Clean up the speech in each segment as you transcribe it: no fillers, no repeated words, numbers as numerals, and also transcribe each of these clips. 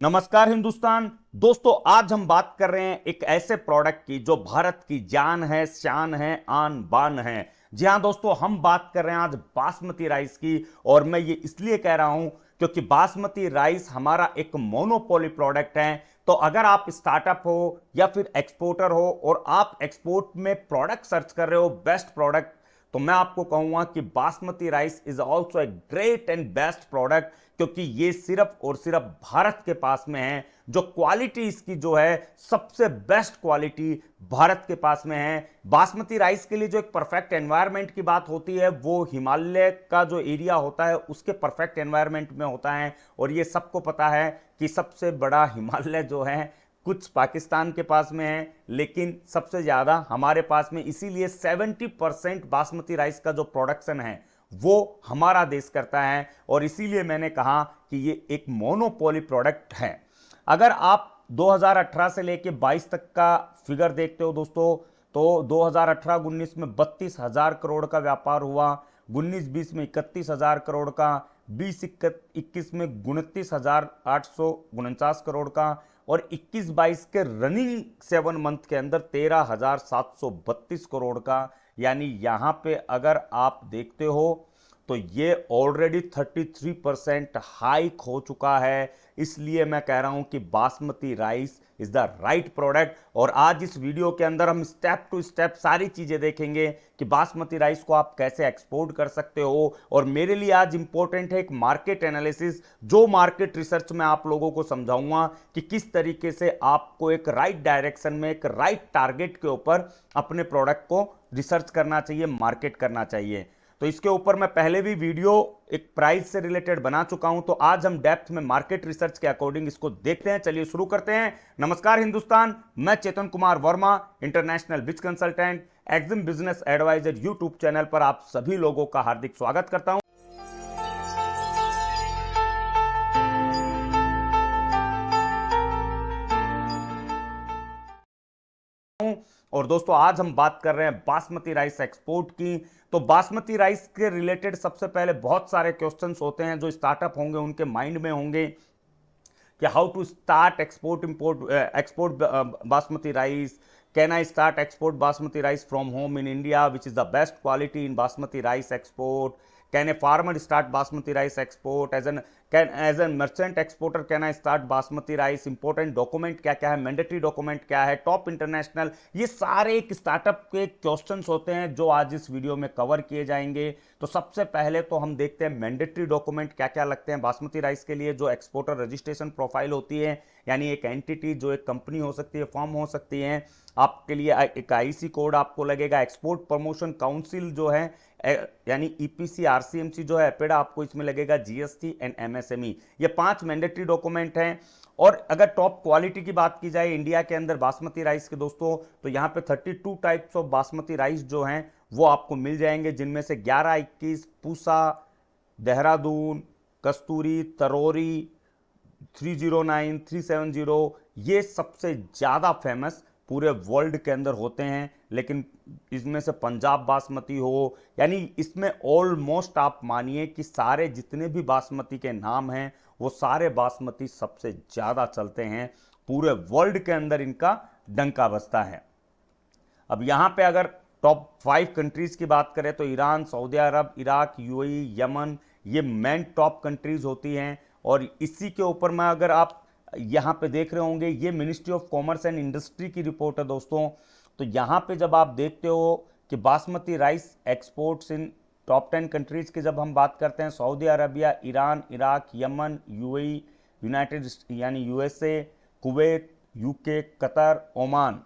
नमस्कार हिंदुस्तान दोस्तों, आज हम बात कर रहे हैं एक ऐसे प्रोडक्ट की जो भारत की जान है, शान है, आन बान है। जी हां दोस्तों, हम बात कर रहे हैं आज बासमती राइस की। और मैं ये इसलिए कह रहा हूं क्योंकि बासमती राइस हमारा एक मोनोपोली प्रोडक्ट है। तो अगर आप स्टार्टअप हो या फिर एक्सपोर्टर हो और आप एक्सपोर्ट में प्रोडक्ट सर्च कर रहे हो, बेस्ट प्रोडक्ट, तो मैं आपको कहूंगा कि basmati rice is also a great and best product, क्योंकि ये सिर्फ और सिर्फ भारत के पास में है। जो क्वालिटी इसकी जो है, सबसे बेस्ट क्वालिटी भारत के पास में है। बासमती राइस के लिए जो एक परफेक्ट एनवायरनमेंट की बात होती है, वो हिमालय का जो एरिया होता है उसके परफेक्ट एनवायरनमेंट में होता है। और ये सबको पता है कि सबसे बड़ा हिमालय जो है कुछ पाकिस्तान के पास में है, लेकिन सबसे ज्यादा हमारे पास में, इसीलिए 70% बासमती राइस का जो प्रोडक्शन है वो हमारा देश करता है। और इसीलिए मैंने कहा कि ये एक मोनोपोली प्रोडक्ट है। अगर आप 2018 से लेके 22 तक का फिगर देखते हो दोस्तों, तो 2018-19 में 32,000 करोड़ का व्यापार हुआ, 19-20 में 31,000 करोड़ का, 20-21 में 29,849 करोड़ का, और 21-22 के रनिंग 7 मंथ के अंदर 13,732 करोड़ का। यानी यहां पे अगर आप देखते हो तो ये ऑलरेडी 33% हाइक हो चुका है। इसलिए मैं कह रहा हूं कि basmati rice is the right product. और आज इस वीडियो के अंदर हम स्टेप टू स्टेप सारी चीजें देखेंगे कि बासमती राइस को आप कैसे एक्सपोर्ट कर सकते हो। और मेरे लिए आज इंपॉर्टेंट है एक मार्केट एनालिसिस, जो मार्केट रिसर्च में आप लोगों को समझाऊंगा कि किस तरीके से आपको एक राइट डायरेक्शन में, एक राइट टारगेट के ऊपर अपने प्रोडक्ट को रिसर्च करना चाहिए, मार्केट करना चाहिए। तो इसके ऊपर मैं पहले भी वीडियो एक प्राइस से रिलेटेड बना चुका हूं, तो आज हम डेप्थ में मार्केट रिसर्च के अकॉर्डिंग इसको देखते हैं। चलिए शुरू करते हैं। नमस्कार हिंदुस्तान, मैं Chetan Kumar Verma, international biz consultant, EXIM business advisor YouTube channel पर आप सभी लोगों का हार्दिक स्वागत करता हूं। और दोस्तों, आज हम बात कर रहे हैं बासमती राइस एक्सपोर्ट की। तो बासमती राइस के रिलेटेड सबसे पहले बहुत सारे क्वेश्चंस होते हैं जो स्टार्टअप होंगे उनके माइंड में होंगे कि how to start export basmati rice. Can I start export basmati rice from home in India, which is the best quality in basmati rice export? Can a farmer start basmati rice export as an merchant exporter? Can I start basmati rice? Important document क्या क्या है, mandatory document क्या है, top international, ये सारे एक startup के questions होते हैं जो आज इस वीडियो में कवर किए जाएंगे। तो सबसे पहले तो हम देखते हैं मैंडेटरी डॉक्यूमेंट क्या क्या लगते हैं बासमती राइस के लिए। जो एक्सपोर्टर रजिस्ट्रेशन प्रोफाइल होती है, यानी एक एंटिटी, जो एक कंपनी हो सकती है, फर्म हो सकती है, आपके लिए एक आईसी कोड आपको लगेगा। एक्सपोर्ट प्रमोशन काउंसिल जो है, यानी ईपीसी आरसीएमसी जो है, एपेडा, आपको इसमें लगेगा। जीएसटी एंड एमएसएमई, ये 5 मैंडेटरी डॉक्यूमेंट हैं। और अगर टॉप क्वालिटी की बात की जाए इंडिया के अंदर बासमती राइस के दोस्तों, तो यहाँ पे 32 टाइप्स ऑफ बासमती राइस जो हैं वो आपको मिल जाएंगे, जिनमें से 11-21 पूसा, देहरादून, कस्तूरी, तरोरी, 309, 370, ये सबसे ज़्यादा फेमस पूरे वर्ल्ड के अंदर होते हैं। लेकिन इसमें से पंजाब बासमती हो, यानी इसमें ऑलमोस्ट आप मानिए कि सारे जितने भी बासमती के नाम हैं वो सारे बासमती सबसे ज़्यादा चलते हैं। पूरे वर्ल्ड के अंदर इनका डंका बजता है। अब यहाँ पे अगर टॉप 5 कंट्रीज की बात करें तो ईरान, सऊदी अरब, इराक, यूएई, यमन, ये मेन टॉप कंट्रीज होती हैं। और इसी के ऊपर मैं, अगर आप यहाँ पे देख रहे होंगे, ये ministry of commerce and industry की रिपोर्ट है दोस्तों। तो यहाँ पे जब आप देखते हो कि basmati rice exports in top 10 countries की जब हम बात करते हैं, Saudi Arabia, Iran, Iraq, Yemen, UAE, United यानी USA, Kuwait, UK, Qatar, Oman,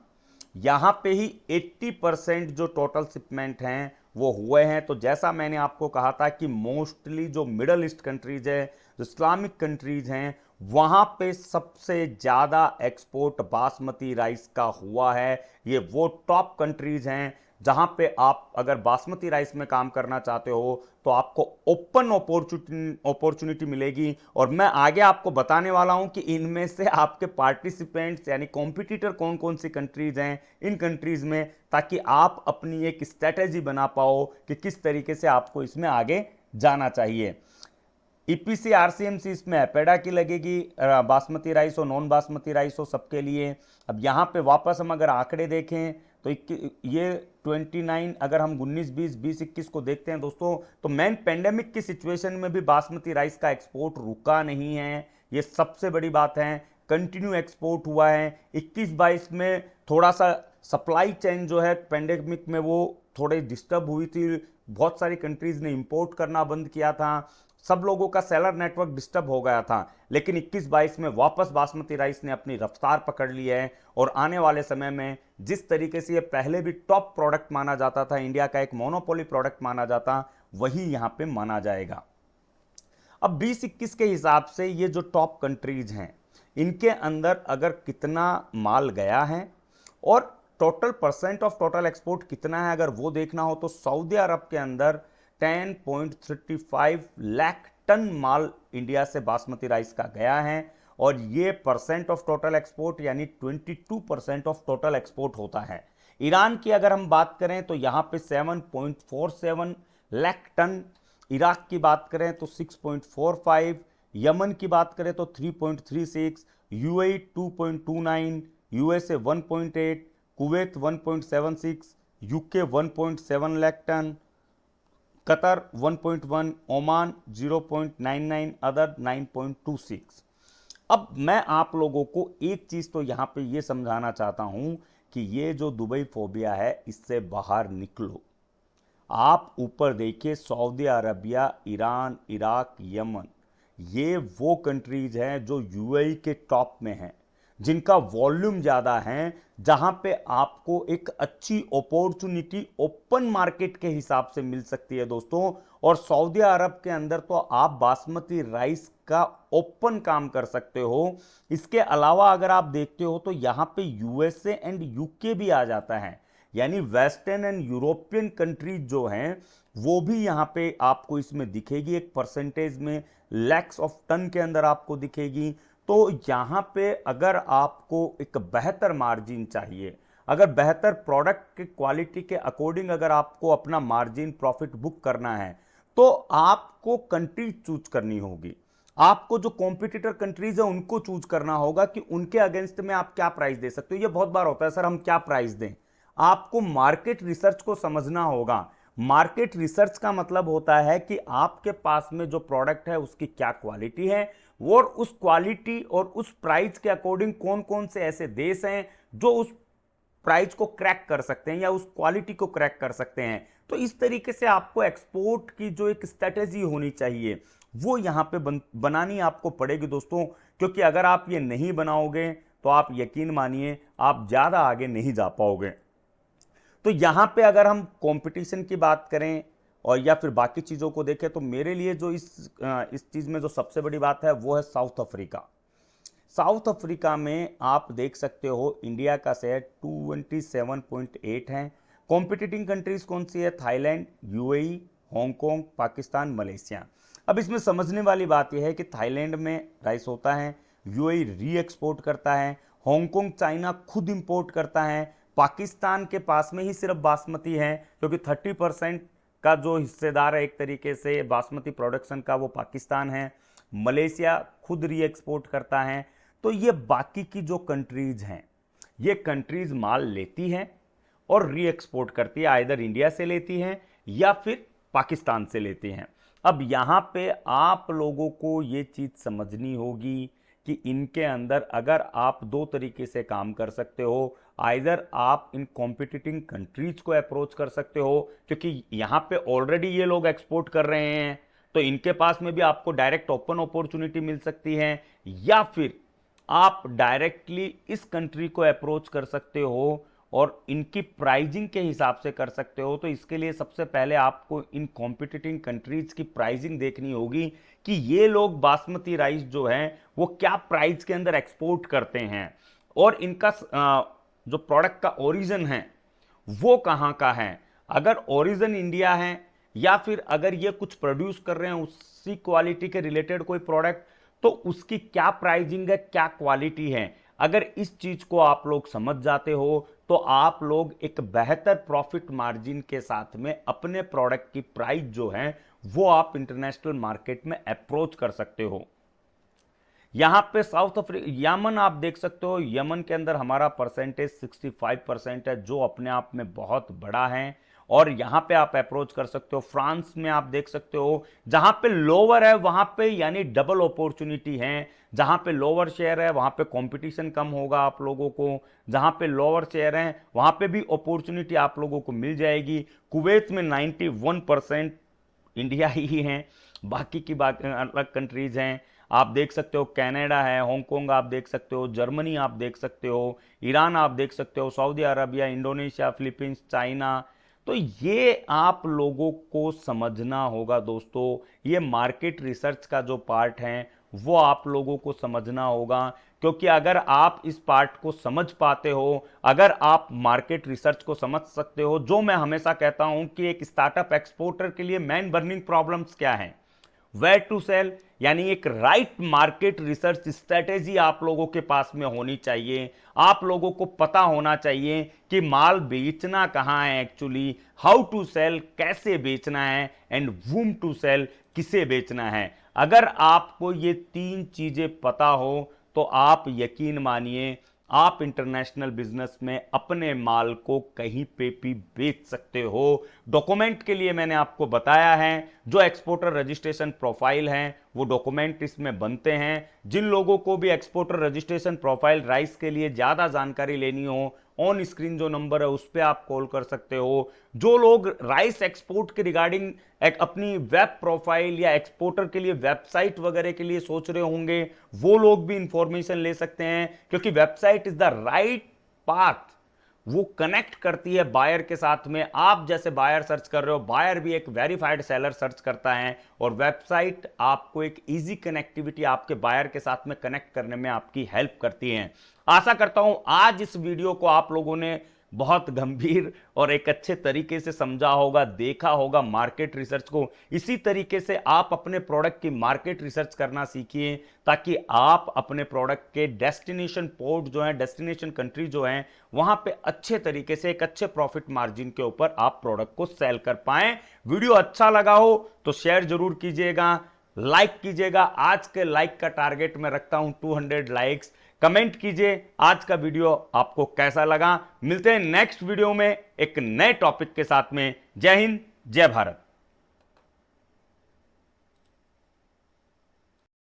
यहाँ पे ही 80% जो टोटल शिपमेंट हैं वो हुए हैं। तो जैसा मैंने आपको कहा था कि मोस्टली जो मिडल ईस्ट कंट्रीज है, जो इस्लामिक कंट्रीज हैं, वहाँ पे सबसे ज़्यादा एक्सपोर्ट बासमती राइस का हुआ है। ये वो टॉप कंट्रीज हैं जहाँ पे आप अगर बासमती राइस में काम करना चाहते हो तो आपको ओपन अपॉर्चुनिटी मिलेगी। और मैं आगे आपको बताने वाला हूं कि इनमें से आपके पार्टिसिपेंट्स यानी कॉम्पिटिटर कौन कौन सी कंट्रीज हैं इन कंट्रीज में, ताकि आप अपनी एक स्ट्रेटेजी बना पाओ कि किस तरीके से आपको इसमें आगे जाना चाहिए। ईपीसी आरसीएमसी इसमें एपेडा की लगेगी, बासमती राइस हो नॉन बासमती राइस हो सबके लिए। अब यहाँ पे वापस हम अगर आंकड़े देखें तो ये 29, अगर हम 19 20 20 21 को देखते हैं दोस्तों, तो मैन पेंडेमिक की सिचुएशन में भी बासमती राइस का एक्सपोर्ट रुका नहीं है, ये सबसे बड़ी बात है, कंटिन्यू एक्सपोर्ट हुआ है। 21-22 में थोड़ा सा सप्लाई चेन जो है पेंडेमिक में वो थोड़े डिस्टर्ब हुई थी, बहुत सारी कंट्रीज ने इंपोर्ट करना बंद किया था, सब लोगों का सेलर नेटवर्क डिस्टर्ब हो गया था, लेकिन 21-22 में वापस बासमती राइस ने अपनी रफ्तार पकड़ ली है। और आने वाले समय में जिस तरीके से ये पहले भी टॉप प्रोडक्ट माना जाता था, इंडिया का एक मोनोपोली प्रोडक्ट माना जाता, वही यहां पे माना जाएगा। अब 20-21 के हिसाब से ये जो टॉप कंट्रीज हैं इनके अंदर अगर कितना माल गया है और total percent of total export कितना है, अगर वो देखना हो तो सऊदी अरब के अंदर 10.35 लाख टन माल इंडिया से बासमती राइस का गया है, और ये परसेंट ऑफ टोटल एक्सपोर्ट यानी 22% ऑफ टोटल एक्सपोर्ट होता है। ईरान की अगर हम बात करें तो यहां पे 7.47 लाख टन, इराक की बात करें तो 6.45, यमन की बात करें तो 3.36, UAE 2.29, USA 1.8, Kuwait 1.76, UK 1.7 lakh ton, Qatar 1.1, Oman 0.99, other 9.26। अब मैं आप लोगों को एक चीज तो यहां पे ये समझाना चाहता हूं कि ये जो दुबई फोबिया है इससे बाहर निकलो। आप ऊपर देखिए, Saudi Arabia, Iran, Iraq, Yemen, ये वो कंट्रीज हैं जो यूएई के टॉप में हैं, जिनका वॉल्यूम ज़्यादा है, जहां पे आपको एक अच्छी अपॉर्चुनिटी ओपन मार्केट के हिसाब से मिल सकती है दोस्तों। और सऊदी अरब के अंदर तो आप बासमती राइस का ओपन काम कर सकते हो। इसके अलावा अगर आप देखते हो तो यहां पे यूएसए एंड यूके भी आ जाता है, यानी वेस्टर्न एंड यूरोपियन कंट्रीज जो हैं वो भी यहां पे आपको इसमें दिखेगी, एक परसेंटेज में लैक्स ऑफ टन के अंदर आपको दिखेगी। तो यहां पे अगर आपको एक बेहतर मार्जिन चाहिए, अगर बेहतर प्रोडक्ट की क्वालिटी के अकॉर्डिंग अगर आपको अपना मार्जिन प्रॉफिट बुक करना है, तो आपको कंट्री चूज करनी होगी। आपको जो कॉम्पिटिटर कंट्रीज है उनको चूज करना होगा कि उनके अगेंस्ट में आप क्या प्राइस दे सकते हो। ये बहुत बार होता है, सर हम क्या प्राइस दें। आपको मार्केट रिसर्च को समझना होगा। मार्केट रिसर्च का मतलब होता है कि आपके पास में जो प्रोडक्ट है उसकी क्या क्वालिटी है, और उस क्वालिटी और उस प्राइस के अकॉर्डिंग कौन कौन से ऐसे देश हैं जो उस प्राइस को क्रैक कर सकते हैं या उस क्वालिटी को क्रैक कर सकते हैं। तो इस तरीके से आपको एक्सपोर्ट की जो एक स्ट्रेटेजी होनी चाहिए वो यहां पे बनानी आपको पड़ेगी दोस्तों, क्योंकि अगर आप ये नहीं बनाओगे तो आप यकीन मानिए आप ज्यादा आगे नहीं जा पाओगे। तो यहां पे अगर हम कंपटीशन की बात करें और या फिर बाकी चीजों को देखें, तो मेरे लिए जो इस चीज में जो सबसे बड़ी बात है वो है साउथ अफ्रीका। साउथ अफ्रीका में आप देख सकते हो इंडिया का शेयर 27.8 है। कॉम्पिटिटिंग कंट्रीज कौन सी है? Thailand, UAE, Hong Kong, Pakistan, Malaysia. अब इसमें समझने वाली बात यह है कि थाईलैंड में राइस होता है, यूएई री एक्सपोर्ट करता है, हांगकांग चाइना खुद इंपोर्ट करता है, पाकिस्तान के पास में ही सिर्फ बासमती है क्योंकि 30% का जो हिस्सेदार है एक तरीके से बासमती प्रोडक्शन का वो पाकिस्तान है। मलेशिया खुद री एक्सपोर्ट करता है। तो ये बाकी की जो कंट्रीज हैं, ये कंट्रीज माल लेती हैं और री एक्सपोर्ट करती है, आइदर इंडिया से लेती हैं या फिर पाकिस्तान से लेती हैं। अब यहां पे आप लोगों को ये चीज समझनी होगी कि इनके अंदर अगर आप दो तरीके से काम कर सकते हो, आइदर आप इन कॉम्पिटिटिंग कंट्रीज को अप्रोच कर सकते हो क्योंकि यहां पे ऑलरेडी ये लोग एक्सपोर्ट कर रहे हैं, तो इनके पास में भी आपको डायरेक्ट ओपन अपॉर्चुनिटी मिल सकती है, या फिर आप डायरेक्टली इस कंट्री को अप्रोच कर सकते हो और इनकी प्राइजिंग के हिसाब से कर सकते हो। तो इसके लिए सबसे पहले आपको इन कॉम्पिटिटिंग कंट्रीज की प्राइजिंग देखनी होगी कि ये लोग बासमती राइस जो है वो क्या प्राइस के अंदर एक्सपोर्ट करते हैं और इनका जो प्रोडक्ट का ओरिजिन है वो कहां का है। अगर ओरिजिन इंडिया है या फिर अगर ये कुछ प्रोड्यूस कर रहे हैं उसी क्वालिटी के रिलेटेड कोई प्रोडक्ट, तो उसकी क्या प्राइसिंग है, क्या क्वालिटी है। अगर इस चीज को आप लोग समझ जाते हो तो आप लोग एक बेहतर प्रॉफिट मार्जिन के साथ में अपने प्रोडक्ट की प्राइस जो है वो आप इंटरनेशनल मार्केट में अप्रोच कर सकते हो। यहां पे साउथ अफ्रीका, यमन आप देख सकते हो, यमन के अंदर हमारा परसेंटेज 65% है, जो अपने आप में बहुत बड़ा है, और यहां पे आप अप्रोच कर सकते हो। फ्रांस में आप देख सकते हो, जहां पे लोअर है वहां पे यानी डबल अपॉर्चुनिटी है। जहां पे लोअर शेयर है वहां पे कंपटीशन कम होगा आप लोगों को, जहां पे लोअर शेयर है वहां पे भी अपॉर्चुनिटी आप लोगों को मिल जाएगी। कुवैत में 91%, इंडिया ही है, बाकी की अलग कंट्रीज हैं। आप देख सकते हो कनाडा है, हांगकांग आप देख सकते हो, जर्मनी आप देख सकते हो, ईरान आप देख सकते हो, Saudi Arabia, Indonesia, Philippines, China. तो ये आप लोगों को समझना होगा दोस्तों, ये मार्केट रिसर्च का जो पार्ट है वो आप लोगों को समझना होगा, क्योंकि अगर आप इस पार्ट को समझ पाते हो, अगर आप मार्केट रिसर्च को समझ सकते हो, जो मैं हमेशा कहता हूं कि एक स्टार्टअप एक्सपोर्टर के लिए मेन बर्निंग प्रॉब्लम्स क्या है, वेयर टू सेल, यानी एक राइट मार्केट रिसर्च स्ट्रेटेजी आप लोगों के पास में होनी चाहिए। आप लोगों को पता होना चाहिए कि माल बेचना कहां है एक्चुअली, हाउ टू सेल, कैसे बेचना है, एंड वूम टू सेल, किसे बेचना है। अगर आपको ये तीन चीजें पता हो तो आप यकीन मानिए आप इंटरनेशनल बिजनेस में अपने माल को कहीं पे भी बेच सकते हो। डॉक्यूमेंट के लिए मैंने आपको बताया है, जो एक्सपोर्टर रजिस्ट्रेशन प्रोफाइल है वो डॉक्यूमेंट इसमें बनते हैं। जिन लोगों को भी एक्सपोर्टर रजिस्ट्रेशन प्रोफाइल राइस के लिए ज्यादा जानकारी लेनी हो, ऑन स्क्रीन जो नंबर है उस पर आप कॉल कर सकते हो। जो लोग राइस एक्सपोर्ट के रिगार्डिंग एक अपनी वेब प्रोफाइल या एक्सपोर्टर के लिए वेबसाइट वगैरह के लिए सोच रहे होंगे, वो लोग भी इंफॉर्मेशन ले सकते हैं, क्योंकि website is the right path. वो कनेक्ट करती है बायर के साथ में। आप जैसे बायर सर्च कर रहे हो, बायर भी एक वेरीफाइड सेलर सर्च करता है, और वेबसाइट आपको एक इजी कनेक्टिविटी आपके बायर के साथ में कनेक्ट करने में आपकी हेल्प करती है। आशा करता हूं आज इस वीडियो को आप लोगों ने बहुत गंभीर और एक अच्छे तरीके से समझा होगा, देखा होगा मार्केट रिसर्च को। इसी तरीके से आप अपने प्रोडक्ट की मार्केट रिसर्च करना सीखिए, ताकि आप अपने प्रोडक्ट के डेस्टिनेशन पोर्ट जो है, डेस्टिनेशन कंट्री जो है, वहां पे अच्छे तरीके से एक अच्छे प्रॉफिट मार्जिन के ऊपर आप प्रोडक्ट को सेल कर पाएं। वीडियो अच्छा लगा हो तो शेयर जरूर कीजिएगा, लाइक कीजिएगा। आज के लाइक का टारगेट मैं रखता हूं 200 लाइक्स। कमेंट कीजिए आज का वीडियो आपको कैसा लगा। मिलते हैं नेक्स्ट वीडियो में एक नए टॉपिक के साथ में। जय हिंद, जय भारत।